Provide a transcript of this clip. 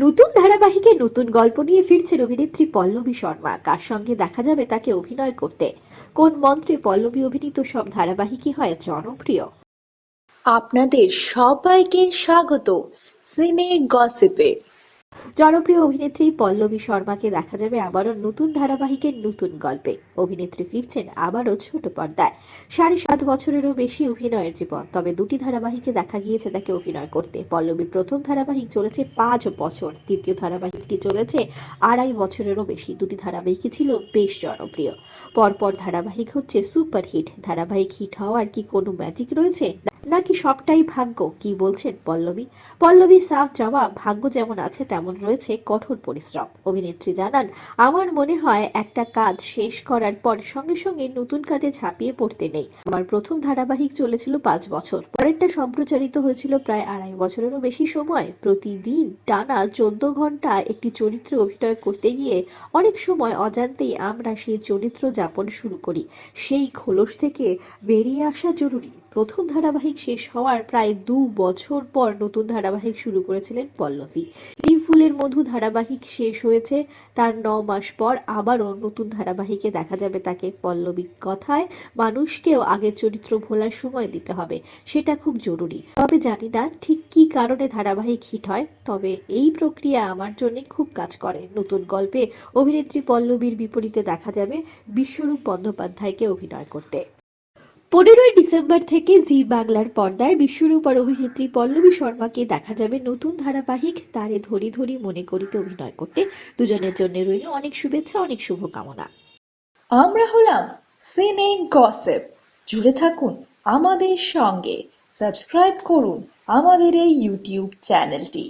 নতুন ধারাবাহিকে নতুন গল্প নিয়ে ফিরছেন অভিনেত্রী পল্লবী শর্মা। কার সঙ্গে দেখা যাবে তাকে অভিনয় করতে? কোন মন্ত্রে পল্লবী অভিনীত সব ধারাবাহিকই হয় জনপ্রিয়? আপনাদের সবাইকে স্বাগত সিনে গসিপে। জনপ্রিয় অভিনেত্রী পল্লবী শর্মাকে দেখা যাবে আবারও নতুন ধারাবাহিকের নতুন গল্পে। অভিনেত্রী ফিরছেন আবারও ছোট পর্দায়। 7.5 বছরেরও বেশি অভিনয়ের জীবন, তবে দুটি ধারাবাহিকে দেখা গিয়েছে তাকে অভিনয় করতে। পল্লবীর প্রথম ধারাবাহিক চলেছে 5 বছর, দ্বিতীয় ধারাবাহিকটি চলেছে 2.5 বছরেরও বেশি। দুটি ধারাবাহিকই ছিল বেশ জনপ্রিয়। পরপর ধারাবাহিক হচ্ছে সুপারহিট। ধারাবাহিক হিট হওয়ার কি কোনো ম্যাজিক রয়েছে, নাকি সবটাই ভাগ্য? কি বলছেন পল্লবী সাফ জবাব, ভাগ্য যেমন আছে তেমন রয়েছে কঠোর পরিশ্রম। অভিনেত্রী জানান, আমার মনে হয় একটা কাজ শেষ করার পর সঙ্গে সঙ্গে নতুন কাজে ঝাঁপিয়ে পড়তে নেই। আমার প্রথম ধারাবাহিক চলেছিল 5 বছর, পরেরটা সম্প্রচারিত হয়েছিল প্রায় 2.5 বছরেরও বেশি সময়। প্রতিদিন টানা 14 ঘন্টা একটি চরিত্রে অভিনয় করতে গিয়ে অনেক সময় অজান্তেই আমরা সেই চরিত্র যাপন শুরু করি। সেই খোলস থেকে বেরিয়ে আসা জরুরি। প্রথম ধারাবাহিক শেষ হওয়ার প্রায় 2 বছর পর নতুন ধারাবাহিক শুরু করেছিলেন পল্লবী। এই ফুলের মধু ধারাবাহিক শেষ হয়েছে তার 9 মাস পর আবারও নতুন ধারাবাহিকে দেখা যাবে তাকে। পল্লবীর কথায়, মানুষকেও আগের চরিত্র ভোলার সময় দিতে হবে, সেটা খুব জরুরি। তবে জানি না ঠিক কী কারণে ধারাবাহিক হিট হয়, তবে এই প্রক্রিয়া আমার জন্য খুব কাজ করে। নতুন গল্পে অভিনেত্রী পল্লবীর বিপরীতে দেখা যাবে বিশ্বরূপ বন্দ্যোপাধ্যায়কে অভিনয় করতে। 15ই ডিসেম্বর থেকে জি বাংলার পর্দায় বিশ্বরূপ আর অভিনেত্রী পল্লবী শর্মাকে দেখা যাবে নতুন ধারাবাহিক তারে ধরি ধরি মনে করিতে অভিনয় করতে। দুজনের জন্য রইল অনেক শুভেচ্ছা, অনেক শুভকামনা। আমরা হলাম সিনে গসিপ। জুড়ে থাকুন আমাদের সঙ্গে, সাবস্ক্রাইব করুন আমাদের এই ইউটিউব চ্যানেলটি।